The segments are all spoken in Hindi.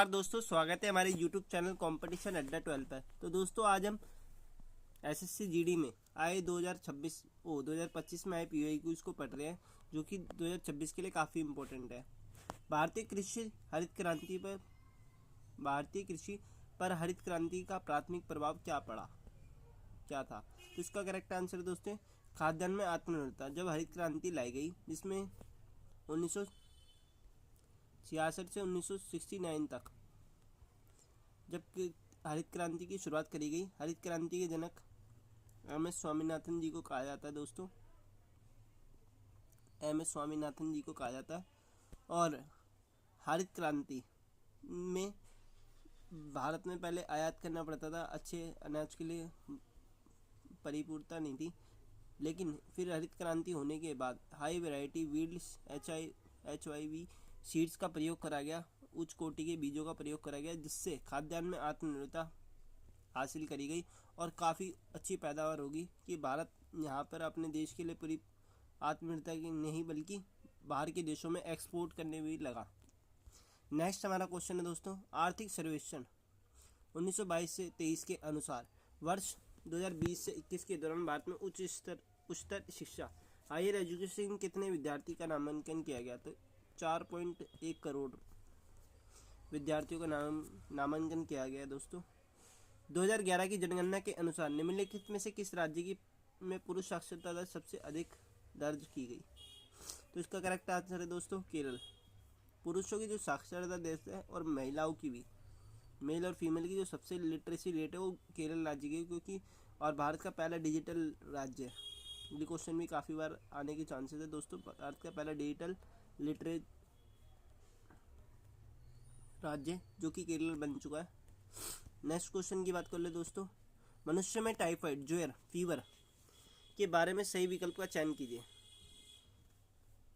दोस्तों, स्वागत है हमारे YouTube चैनल कंपटीशन अड्डा 12 पर। तो दोस्तों, आज हम एसएससी जीडी में आए 2025 में आए पीओई क्यूज को पढ़ रहे हैं, जो कि 2026 के लिए काफ़ी इम्पोर्टेंट है। भारतीय कृषि पर हरित क्रांति का प्राथमिक प्रभाव क्या था? तो इसका करेक्ट आंसर दोस्तों, खाद्यान्न में आत्मनिर्भरता। जब हरित क्रांति लाई गई, जिसमें 1966 से 1969 तक जब हरित क्रांति की शुरुआत करी गई। हरित क्रांति के जनक एम.एस. स्वामीनाथन जी को कहा जाता है दोस्तों, एम.एस. स्वामीनाथन जी को कहा जाता है। और हरित क्रांति में भारत में पहले आयात करना पड़ता था, अच्छे अनाज के लिए परिपूर्णता नहीं थी। लेकिन फिर हरित क्रांति होने के बाद high variety weeds HYV seeds का प्रयोग करा गया, उच्च कोटि के बीजों का प्रयोग करा गया, जिससे खाद्यान्न में आत्मनिर्भरता हासिल करी गई और काफ़ी अच्छी पैदावार होगी कि भारत यहाँ पर अपने देश के लिए पूरी आत्मनिर्भरता की नहीं बल्कि बाहर के देशों में एक्सपोर्ट करने भी लगा। नेक्स्ट हमारा क्वेश्चन है दोस्तों, आर्थिक सर्वेक्षण 1922 से 23 के अनुसार वर्ष 2020 से 21 के दौरान भारत में उच्चतर शिक्षा हायर एजुकेशन कितने विद्यार्थी का नामांकन किया गया? तो 4.1 करोड़ विद्यार्थियों का नामांकन किया गया दोस्तों। 2011 की जनगणना के अनुसार निम्नलिखित में से किस राज्य में पुरुष साक्षरता दर सबसे अधिक दर्ज की गई? तो इसका करेक्ट आंसर है दोस्तों, केरल। पुरुषों की जो साक्षरता दर है और महिलाओं की भी, मेल और फीमेल की जो सबसे लिटरेसी रेट है वो केरल राज्य की, क्योंकि और भारत का पहला डिजिटल राज्य है। ये क्वेश्चन भी काफ़ी बार आने के चांसेस है दोस्तों। भारत का पहला डिजिटल लिटरेट राज्य जो कि केरल बन चुका है। नेक्स्ट क्वेश्चन की बात कर ले दोस्तों, मनुष्य में टाइफाइड ज्वर फीवर के बारे में सही विकल्प का चयन कीजिए।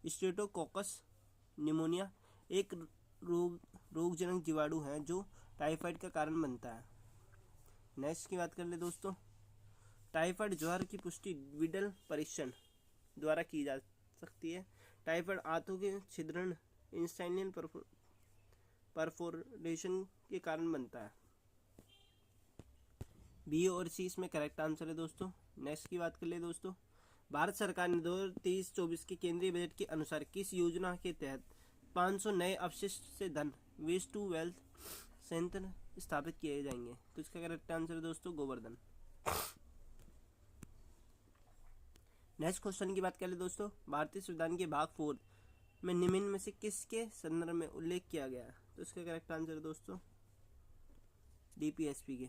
स्ट्रेप्टोकोकस निमोनिया एक रोगजनक जीवाणु है जो टाइफाइड का कारण बनता है। नेक्स्ट की बात कर ले दोस्तों, टाइफाइड ज्वर की पुष्टि विडल परीक्षण द्वारा की जा सकती है। टाइफाइड आंतों के छिद्रण इंस्टाइनियन परफोरेशन के कारण बनता है। बी और सी इसमें करेक्ट आंसर है दोस्तों। नेक्स्ट की बात कर ले दोस्तों, भारत सरकार ने 2023-24 के केंद्रीय बजट के अनुसार किस योजना के तहत 500 नए अपशिष्ट से धन वेस्ट टू वेल्थ संयंत्र स्थापित किए जाएंगे? तो इसका करेक्ट आंसर है दोस्तों, गोवर्धन। नेक्स्ट क्वेश्चन की बात कर ले दोस्तों, भारतीय संविधान के भाग 4 में निम्न में से किसके संदर्भ में उल्लेख किया गया है? तो इसका करेक्ट आंसर है दोस्तों, DPSP के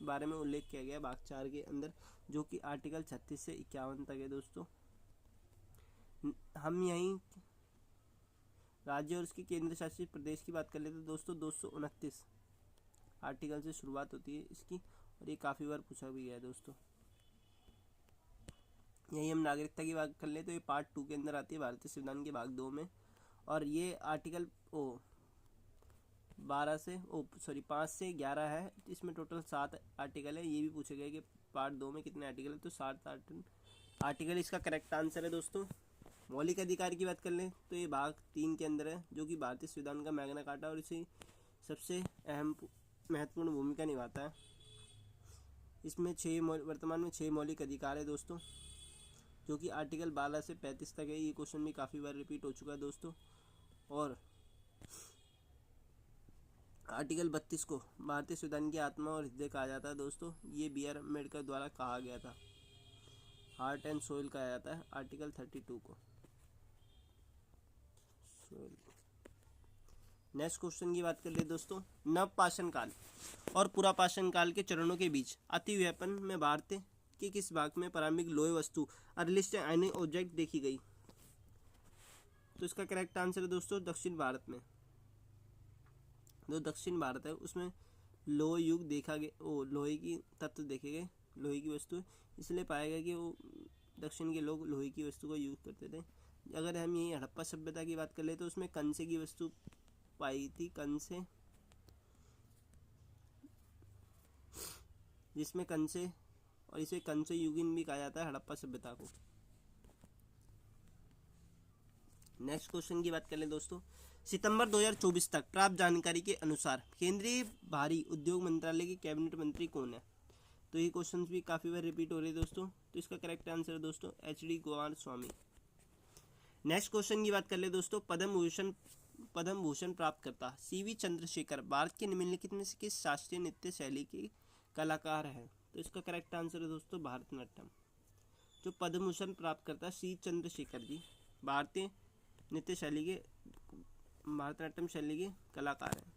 बारे में उल्लेख किया गया भाग 4 के अंदर, जो कि आर्टिकल 36 से 51 तक है दोस्तों। हम यहीं राज्य और उसके केंद्र शासित प्रदेश की बात कर लेते हैं दोस्तों। 229 आर्टिकल से शुरुआत होती है इसकी, और ये काफ़ी बार पूछा भी गया है दोस्तों। यही हम नागरिकता की बात कर ले तो ये पार्ट 2 के अंदर आती है भारतीय संविधान के भाग 2 में। और ये आर्टिकल 5 से 11 है। इसमें टोटल 7 आर्टिकल है। ये भी पूछे गए कि पार्ट 2 में कितने आर्टिकल है, तो 7 आर्टिकल इसका करेक्ट आंसर है दोस्तों। मौलिक अधिकार की बात कर लें तो ये भाग 3 के अंदर है, जो कि भारतीय संविधान का मैग्ना कार्टा और इसे सबसे अहम महत्वपूर्ण भूमिका निभाता है। इसमें वर्तमान में 6 मौलिक अधिकार है दोस्तों, जो कि आर्टिकल 12 से 35 तक है। ये क्वेश्चन भी काफ़ी बार रिपीट हो चुका है दोस्तों। और आर्टिकल 32 को भारतीय संविधान की आत्मा और हृदय कहा जाता है दोस्तों। ये BR अम्बेडकर द्वारा कहा गया था। हार्ट एंड सोल कहा जाता है आर्टिकल 32 को। नेक्स्ट क्वेश्चन की बात कर ले दोस्तों, नवपाषाण काल और पुरापाषाण काल के चरणों के बीच अति व्यापन में भारत के किस भाग में प्रारंभिक लोहे वस्तु अर्लिस्ट आयनिक ऑब्जेक्ट देखी गई? तो इसका करेक्ट आंसर है दोस्तों, दक्षिण भारत में। जो दक्षिण भारत है उसमें लोह युग देखा गया, लोहे की तत्व देखे गए, लोहे की वस्तु, इसलिए पाया गया कि वो दक्षिण के लोग लोहे की वस्तु का यूज करते थे। अगर हम यही हड़प्पा सभ्यता की बात कर ले तो उसमें कंसे की वस्तु पाई थी, कंसे, जिसमें कंसे, और इसे कंसे युगीन भी कहा जाता है हड़प्पा सभ्यता को। नेक्स्ट क्वेश्चन की बात कर ले दोस्तों, सितंबर 2024 तक प्राप्त जानकारी के अनुसार केंद्रीय भारी उद्योग मंत्रालय के कैबिनेट मंत्री कौन है? तो ये क्वेश्चन भी काफ़ी बार रिपीट हो रहे हैं दोस्तों, तो इसका करेक्ट आंसर है दोस्तों HD कुमारस्वामी। नेक्स्ट क्वेश्चन की बात कर ले दोस्तों, पद्म भूषण प्राप्त करता CV चंद्रशेखर भारत के निम्नलिखित में से किस शास्त्रीय नृत्य शैली के कलाकार हैं? तो इसका करेक्ट आंसर है दोस्तों भारतनाट्यम। जो पद्म भूषण प्राप्त करता C चंद्रशेखर जी भारतीय नृत्य शैली के भारतनाट्यम शैली के कलाकार हैं।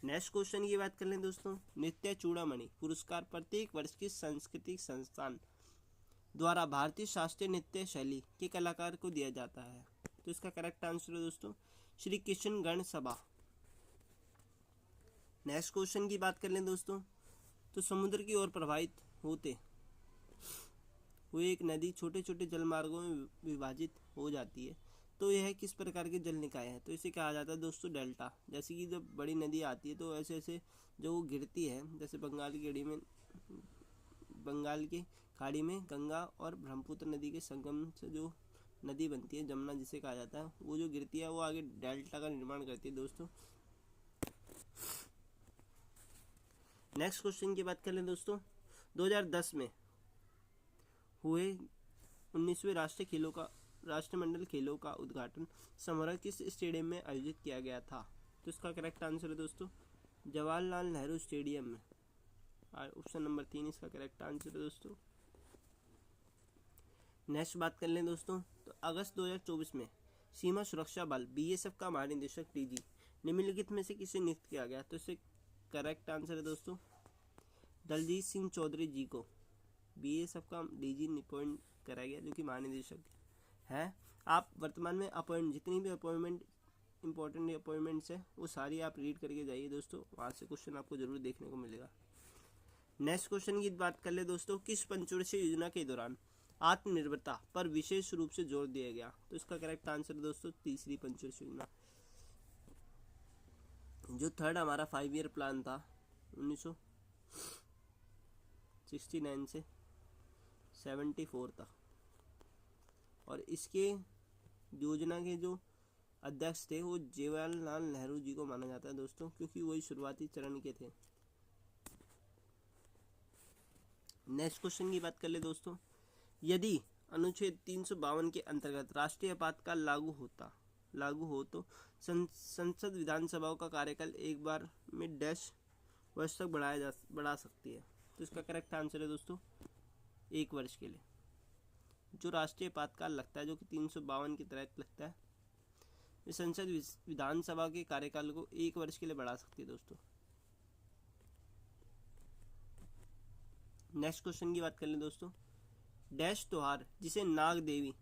नेक्स्ट क्वेश्चन की बात कर लें दोस्तों, नृत्य चूड़ामणि पुरस्कार प्रत्येक वर्ष की सांस्कृतिक संस्थान द्वारा भारतीय शास्त्रीय नृत्य शैली के कलाकार को दिया जाता है। तो इसका करेक्ट आंसर है दोस्तों श्री कृष्ण गण सभा। नेक्स्ट क्वेश्चन की बात कर लें दोस्तों, तो समुद्र की ओर प्रवाहित होते हुए एक नदी छोटे छोटे जलमार्गों में विभाजित हो जाती है, तो यह किस प्रकार के जल निकाय है? तो इसे कहा जाता है दोस्तों डेल्टा। जैसे कि जब बड़ी नदी आती है तो ऐसे ऐसे जो गिरती है, जैसे बंगाल की खाड़ी में गंगा और ब्रह्मपुत्र नदी के संगम से जो नदी बनती है जमुना जिसे कहा जाता है, वो जो गिरती है वो आगे डेल्टा का निर्माण करती है दोस्तों। नेक्स्ट क्वेश्चन की बात कर लें दोस्तों, 2010 में हुए 19वें राष्ट्रमंडल खेलों का उद्घाटन समारोह किस स्टेडियम में आयोजित किया गया था? तो इसका करेक्ट आंसर है दोस्तों जवाहरलाल नेहरू स्टेडियम में। ऑप्शन नंबर 3 इसका करेक्ट आंसर है दोस्तों। नेक्स्ट बात कर लें दोस्तों, तो अगस्त 2024 में सीमा सुरक्षा बल BSF का महानिदेशक DG निम्नलिखित में से किसे नियुक्त किया गया? तो इससे करेक्ट आंसर है दोस्तों दलजीत सिंह चौधरी जी को BSF का DG अपॉइंट कराया गया, जो कि महानिदेशक है। आप वर्तमान में जितनी भी इंपॉर्टेंट अपॉइंटमेंट्स है वो सारी आप रीड करके जाइए दोस्तों, वहाँ से क्वेश्चन आपको जरूर देखने को मिलेगा। नेक्स्ट क्वेश्चन की बात कर ले दोस्तों, किस पंचवर्षीय योजना के दौरान आत्मनिर्भरता पर विशेष रूप से जोर दिया गया? तो इसका करेक्ट आंसर दोस्तों तीसरी पंचवर्षीय योजना। जो थर्ड हमारा 5 ईयर प्लान था 1969 से 74 तक, और इसके योजना के जो अध्यक्ष थे वो जवाहरलाल नेहरू जी को माना जाता है दोस्तों, क्योंकि वही शुरुआती चरण के थे। नेक्स्ट क्वेश्चन की बात कर ले दोस्तों, यदि अनुच्छेद 352 के अंतर्गत राष्ट्रीय आपातकाल लागू हो तो संसद विधानसभाओं का कार्यकाल एक बार में डैश वर्ष तक बढ़ा सकती है? तो इसका करेक्ट आंसर है दोस्तों 1 वर्ष के लिए। जो राष्ट्रीय आपातकाल लगता है, जो कि 352 के तहत लगता है, ये संसद विधानसभा के कार्यकाल को 1 वर्ष के लिए बढ़ा सकती है दोस्तों। नेक्स्ट क्वेश्चन की बात कर लें दोस्तों, डैश त्योहार जिसे नाग देवी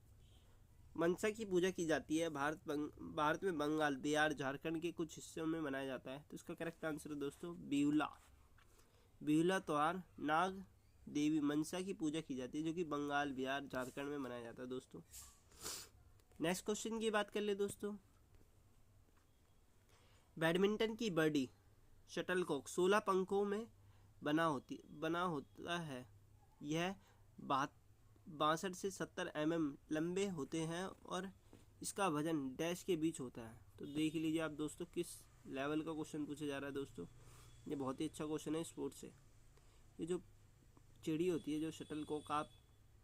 मनसा की पूजा की जाती है भारत में बंगाल, बिहार, झारखंड के कुछ हिस्सों में मनाया जाता है? तो इसका करेक्ट आंसर है दोस्तों बिहुला त्योहार नाग देवी मनसा की पूजा की जाती है, जो कि बंगाल, बिहार, झारखंड में मनाया जाता है दोस्तों। नेक्स्ट क्वेश्चन की बात कर ले दोस्तों, बैडमिंटन की बर्डी शटलकॉक 16 पंखों में बना होता है। यह 62 से 70 mm लंबे होते हैं और इसका वजन डैश के बीच होता है। तो देख लीजिए आप दोस्तों किस लेवल का क्वेश्चन पूछा जा रहा है दोस्तों, ये बहुत ही अच्छा क्वेश्चन है स्पोर्ट्स से। ये जो चिड़ी होती है, जो शटलकॉक आप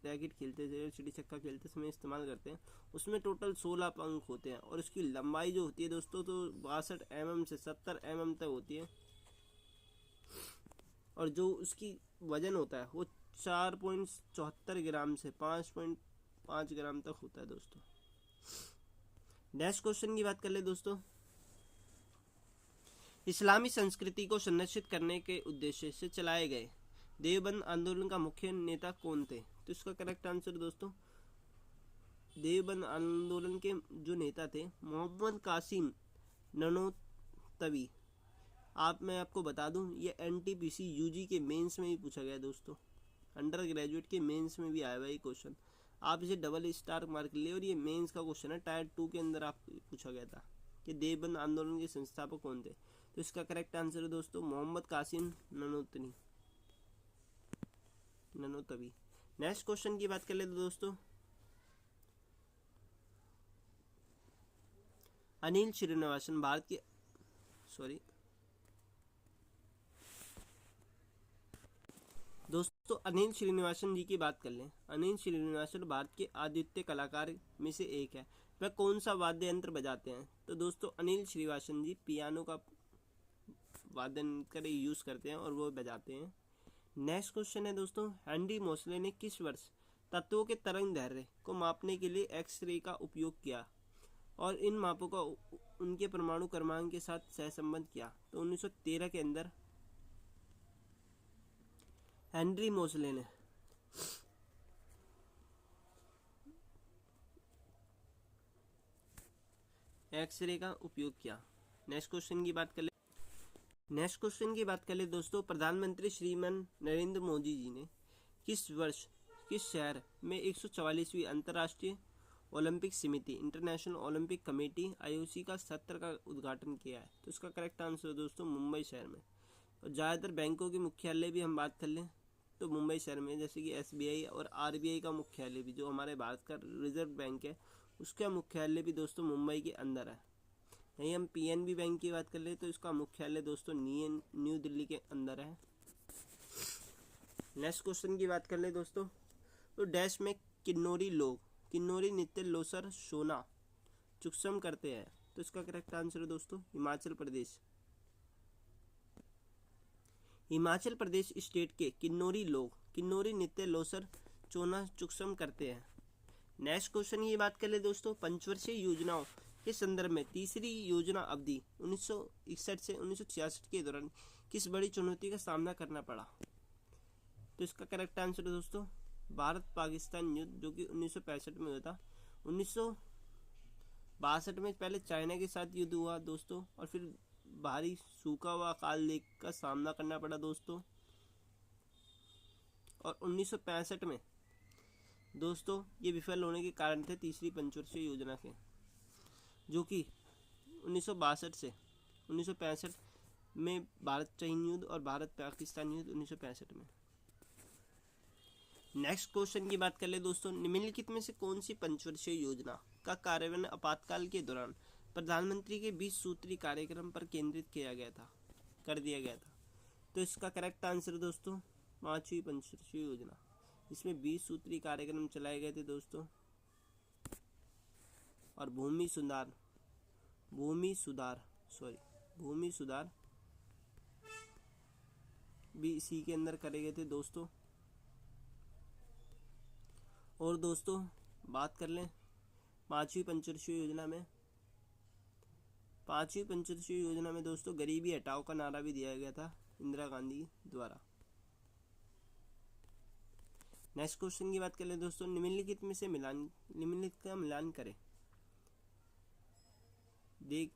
रैकेट खेलते थे, चिड़ी छक्का खेलते समय इस्तेमाल करते हैं, उसमें टोटल 16 पंख होते हैं और उसकी लंबाई जो होती है दोस्तों तो 62 mm से 70 mm तक होती है, और जो उसकी वजन होता है वो 4.74 ग्राम से 5.5 ग्राम तक होता है दोस्तों। नेक्स्ट क्वेश्चन की बात कर ले दोस्तों, इस्लामी संस्कृति को संरक्षित करने के उद्देश्य से चलाए गए देवबंद आंदोलन का मुख्य नेता कौन थे? तो इसका करेक्ट आंसर दोस्तों देवबंद आंदोलन के जो नेता थे मोहम्मद कासिम ननोतवी। मैं आपको बता दूं ये NTPC UG के मेंस में भी पूछा गया दोस्तों, अंडर ग्रेजुएट के मेंस में भी आया हुआ ये क्वेश्चन। आप इसे डबल स्टार मार्क ले, और ये मेंस का क्वेश्चन है, टायर 2 के अंदर आप पूछा गया था कि देवबंद आंदोलन के संस्थापक कौन थे? तो इसका करेक्ट आंसर है दोस्तों मोहम्मद कासिम ननोतवी। नेक्स्ट क्वेश्चन की बात कर ले दोस्तों, अनिल श्रीनिवासन भारत के दोस्तों अनिल श्रीनिवासन जी की बात कर लें। अनिल श्रीनिवासन भारत के अद्वितीय कलाकार में से एक है। वह कौन सा वाद्य यंत्र बजाते हैं? तो दोस्तों अनिल श्रीनिवासन जी पियानो का वाद्य यंत्र यूज करते हैं और वो बजाते हैं। नेक्स्ट क्वेश्चन है दोस्तों, हेनरी मोसले ने किस वर्ष तत्वों के तरंग दैर्घ्य को मापने के लिए एक्स-रे का उपयोग किया और इन मापों का उनके परमाणु क्रमांक के साथ सहसंबंध किया? तो 1913 के अंदर हेनरी मोसले ने एक्सरे का उपयोग किया। नेक्स्ट क्वेश्चन की बात कर ले दोस्तों, प्रधानमंत्री श्रीमान नरेंद्र मोदी जी ने किस वर्ष किस शहर में 144वीं अंतर्राष्ट्रीय ओलंपिक समिति इंटरनेशनल ओलंपिक कमेटी आईओसी का सत्र का उद्घाटन किया है? तो इसका करेक्ट आंसर दोस्तों मुंबई शहर में। और ज़्यादातर बैंकों के मुख्यालय भी हम बात कर लें तो मुंबई शहर में, जैसे कि एसबीआई और आरबीआई का मुख्यालय भी, जो हमारे भारत का रिजर्व बैंक है, उसका मुख्यालय भी दोस्तों मुंबई के अंदर है। यहीं हम पीएनबी बैंक की बात कर ले तो इसका मुख्यालय दोस्तों न्यू दिल्ली के अंदर है। नेक्स्ट क्वेश्चन की बात कर ले दोस्तों, तो डैश में किन्नौरी नृत्य लोसर सोना चुक्षम करते हैं? तो इसका करेक्ट आंसर है दोस्तों हिमाचल प्रदेश स्टेट के किन्नौरी नृत्य लोसर चोना चुक्षम करते हैं। नेक्स्ट क्वेश्चन की बात कर ले दोस्तों, पंचवर्षीय योजनाओं के संदर्भ में तीसरी योजना अवधि 1961 से 1966 के दौरान किस बड़ी चुनौती का सामना करना पड़ा? तो इसका करेक्ट आंसर है दोस्तों भारत पाकिस्तान युद्ध, जो कि 1965 में हुआ था। 1962 में पहले चाइना के साथ युद्ध हुआ दोस्तों, और फिर भारी सूखा व अकाल लेख का सामना करना पड़ा दोस्तों। और 1965 में दोस्तों ये विफल होने के कारण थे तीसरी पंचवर्षीय योजना के, जो कि 1962 से 1965 में भारत चीन युद्ध और भारत पाकिस्तान युद्ध 1965 में। नेक्स्ट क्वेश्चन की बात कर ले दोस्तों, निम्नलिखित में से कौन सी पंचवर्षीय योजना का कार्यान्वयन आपातकाल के दौरान प्रधानमंत्री के 20 सूत्री कार्यक्रम पर केंद्रित कर दिया गया था? तो इसका करेक्ट आंसर दोस्तों 5वीं पंचवर्षीय योजना। इसमें 20 सूत्री कार्यक्रम चलाए गए थे दोस्तों, और भूमि सुधार भी इसी के अंदर करे गए थे दोस्तों। और दोस्तों बात कर लें पांचवी पंचवर्षीय योजना में दोस्तों गरीबी हटाओ का नारा भी दिया गया था इंदिरा गांधी द्वारा। नेक्स्ट क्वेश्चन की बात कर ले दोस्तों, निम्नलिखित का मिलान करें।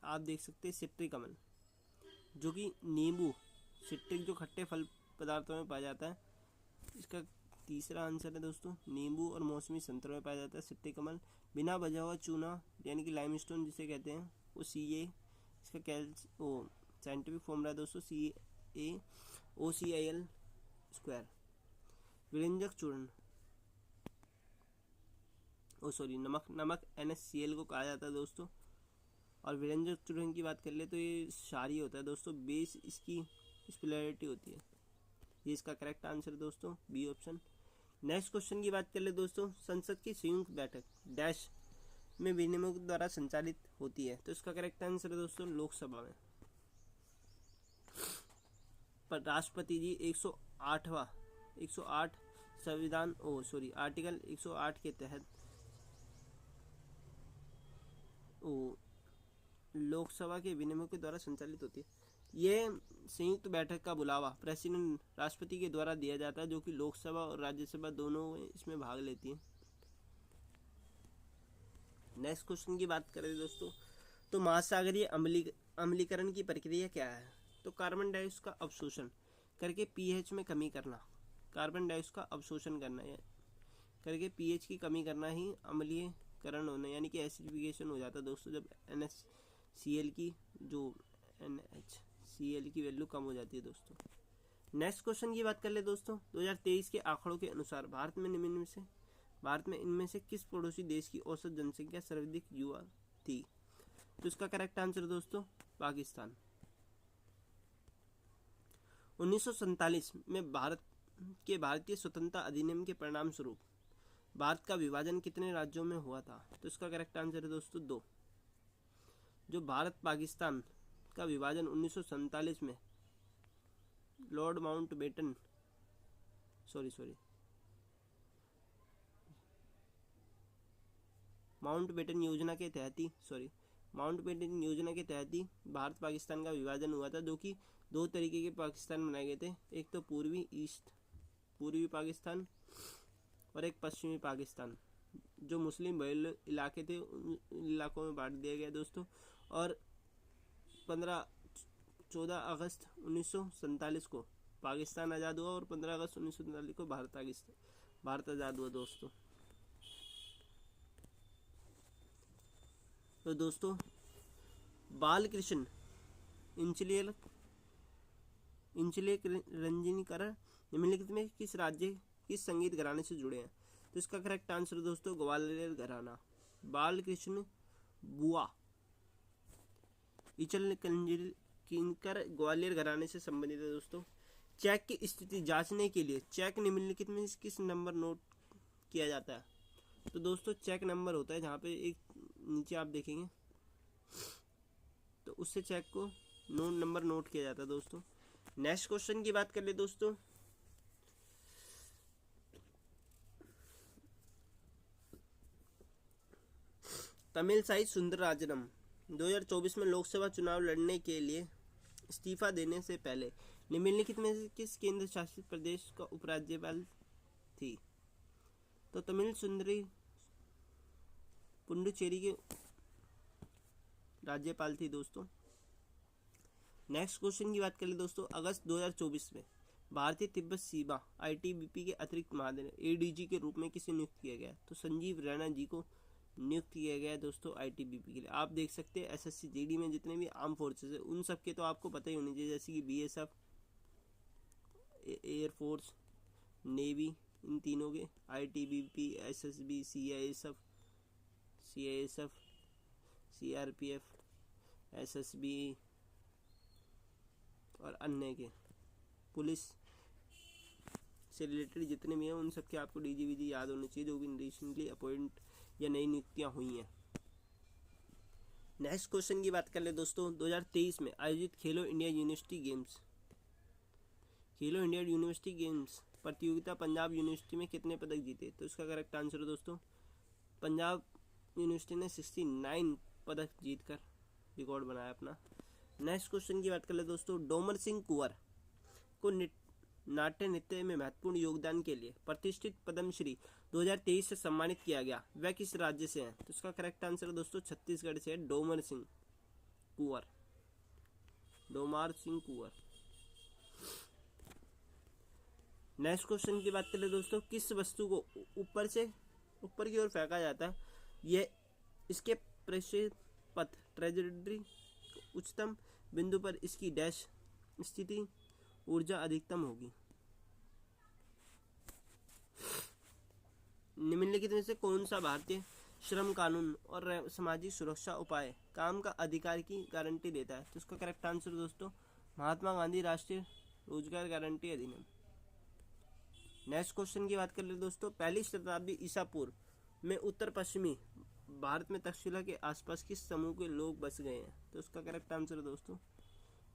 आप देख सकते हैं सिट्रिक अम्ल, जो कि नींबू, सिट्रिक जो खट्टे फल पदार्थों में पाया जाता है, इसका तीसरा आंसर है दोस्तों नींबू और मौसमी संतरों में पाया जाता है सिट्रिक अम्ल। बिना बजा हुआ चूना यानी कि लाइमस्टोन जिसे कहते हैं, वो Ca, इसका साइंटिफिक फॉर्मूला है दोस्तों CaOCl²। विरंजक चूर्ण नमक NaCl को कहा जाता है दोस्तों। और विरंजक चूर्ण की बात कर ले तो ये क्षारीय होता है दोस्तों, बेस इसकी स्पिलरिटी होती है। ये इसका करेक्ट आंसर है दोस्तों बी ऑप्शन। नेक्स्ट क्वेश्चन की बात कर ले दोस्तों, संसद की संयुक्त बैठक डैश में विनिमय द्वारा संचालित होती है? तो इसका करेक्ट आंसर है दोस्तों लोकसभा में। पर राष्ट्रपति जी 108 संविधान आर्टिकल 108 के तहत लोकसभा के विनिमय के द्वारा संचालित होती है। ये संयुक्त बैठक का बुलावा प्रेसिडेंट राष्ट्रपति के द्वारा दिया जाता है, जो कि लोकसभा और राज्यसभा दोनों इसमें भाग लेती है। नेक्स्ट क्वेश्चन की बात करें दोस्तों, तो महासागरीय अम्लीकरण की प्रक्रिया क्या है? तो कार्बन डाइऑक्साइड का अवशोषण करके पीएच में कमी करना, कार्बन डाइऑक्साइड का अवशोषण करना है करके पीएच की कमी करना ही अम्लीकरण होना यानी कि एसिडिफिकेशन हो जाता है दोस्तों, जब NaCl की वैल्यू कम हो जाती है दोस्तों। नेक्स्ट क्वेश्चन की बात कर ले दोस्तों, 2023 के आंकड़ों के अनुसार भारत में इनमें से किस पड़ोसी देश की औसत जनसंख्या सर्वाधिक युवा थी? तो इसका करेक्ट आंसर दोस्तों पाकिस्तान। 1947 में भारतीय स्वतंत्रता अधिनियम के परिणाम स्वरूप भारत का विभाजन कितने राज्यों में हुआ था? तो इसका करेक्ट आंसर है दोस्तों 2। जो भारत पाकिस्तान का विभाजन 1947 में लॉर्ड माउंटबेटन माउंटबेटन योजना के तहत ही भारत पाकिस्तान का विभाजन हुआ था, जो कि 2 तरीके के पाकिस्तान बनाए गए थे। एक तो पूर्वी पाकिस्तान और एक पश्चिमी पाकिस्तान। जो मुस्लिम बहुल इलाके थे उन इलाकों में बांट दिया गया दोस्तों। और 14 अगस्त 1947 को पाकिस्तान आज़ाद हुआ और 15 अगस्त 1947 को भारत आज़ाद हुआ दोस्तों। तो दोस्तों बालकृष्ण इंचलेक रंजनीकर निम्नलिखित में किस संगीत घराने से जुड़े हैं? तो इसका करेक्ट आंसर दोस्तों ग्वालियर घराना। बालकृष्ण बुआ इंचलेकर ग्वालियर घराने से संबंधित है दोस्तों। चेक की स्थिति जांचने के लिए चेक निम्नलिखित में किस नंबर नोट किया जाता है? तो दोस्तों चेक नंबर होता है, जहाँ पे एक नीचे आप देखेंगे तो उससे चेक को नंबर नोट किया जाता है दोस्तों। नेक्स्ट क्वेश्चन की बात कर ले दोस्तों। तमिलसाई सुंदरराजनम 2024 में लोकसभा चुनाव लड़ने के लिए इस्तीफा देने से पहले निम्नलिखित में से किस केंद्र शासित प्रदेश का उपराज्यपाल थी? तो तमिल सुंदरी पुडुचेरी के राज्यपाल थी दोस्तों। नेक्स्ट क्वेश्चन की बात करें दोस्तों। अगस्त 2024 में भारतीय तिब्बत सीमा ITBP के अतिरिक्त महानिदेशक ADG के रूप में किसे नियुक्त किया गया? तो संजीव रैना जी को नियुक्त किया गया है दोस्तों ITBP के लिए। आप देख सकते हैं SSC GD में जितने भी आर्म फोर्सेस है उन सब के तो आपको पता ही होनी चाहिए, जैसे कि BSF, एयरफोर्स, नेवी, इन तीनों के ITBP, SSB, CISF, CRPF, SSB और अन्य के पुलिस से रिलेटेड जितने भी हैं उन सब के आपको DGVG याद होने चाहिए, जो भी रिसेंटली अपॉइंट या नई नियुक्तियां हुई हैं। नेक्स्ट क्वेश्चन की बात कर ले दोस्तों। 2023 में आयोजित खेलो इंडिया यूनिवर्सिटी गेम्स प्रतियोगिता पंजाब यूनिवर्सिटी में कितने पदक जीते? तो इसका करेक्ट आंसर है दोस्तों पंजाब यूनिवर्सिटी ने 69 पदक जीतकर रिकॉर्ड बनाया अपना। नेक्स्ट क्वेश्चन की बात कर ले दोस्तों। डोमर सिंह कुंवर को नाट्य नृत्य में महत्वपूर्ण योगदान के लिए प्रतिष्ठित पद्मश्री 2023 से सम्मानित किया गया, वह किस राज्य से हैं? तो इसका करेक्ट आंसर है दोस्तों छत्तीसगढ़ से है डोमर सिंह कुंवर। नेक्स्ट क्वेश्चन की बात करें दोस्तों। किस वस्तु को ऊपर की ओर फेंका जाता है, यह इसके प्रक्षेपपथ ट्रेजेक्टरी उच्चतम बिंदु पर इसकी डैश स्थिति ऊर्जा अधिकतम होगी? निम्नलिखित में से कौन सा भारतीय श्रम कानून और सामाजिक सुरक्षा उपाय काम का अधिकार की गारंटी देता है? तो इसका करेक्ट आंसर दोस्तों महात्मा गांधी राष्ट्रीय रोजगार गारंटी अधिनियम। नेक्स्ट क्वेश्चन की बात कर ले दोस्तों। 1 शताब्दी ईसा पूर्व में उत्तर पश्चिमी भारत में तक्षशिला के आसपास किस समूह के लोग बस गए हैं? तो उसका करेक्ट आंसर है दोस्तों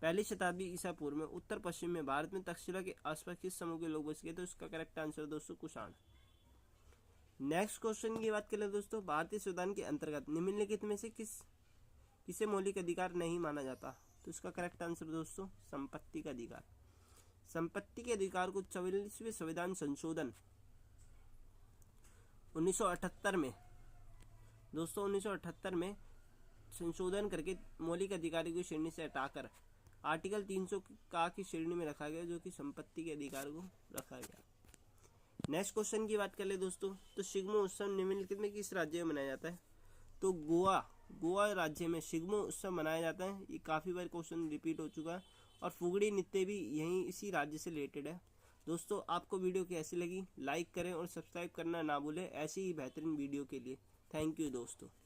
1 शताब्दी ईसा पूर्व में उत्तर पश्चिम में भारत में तक्षशिला के आसपास किस समूह के लोग बस गए? तो इसका करेक्ट आंसर है दोस्तों कुषाण। नेक्स्ट क्वेश्चन की बात करें दोस्तों। भारतीय संविधान के अंतर्गत निम्नलिखित में से किसे मौलिक अधिकार नहीं माना जाता? तो इसका करेक्ट आंसर दोस्तों संपत्ति का अधिकार। संपत्ति के अधिकार को 44वें संविधान संशोधन 1978 में दोस्तों 1978 में संशोधन करके मौलिक अधिकार की श्रेणी से हटाकर आर्टिकल 300 का की श्रेणी में रखा गया, जो कि संपत्ति के अधिकार को रखा गया। नेक्स्ट क्वेश्चन की बात कर ले दोस्तों। तो शिग्मो उत्सव निम्नलिखित में किस राज्य में मनाया जाता है? तो गोवा राज्य में शिग्मो उत्सव मनाया जाता है। ये काफ़ी बार क्वेश्चन रिपीट हो चुका है। और फुगड़ी नृत्य भी इसी राज्य से रिलेटेड है। दोस्तों आपको वीडियो कैसी लगी लाइक करें और सब्सक्राइब करना ना भूलें ऐसी ही बेहतरीन वीडियो के लिए। थैंक यू दोस्तों।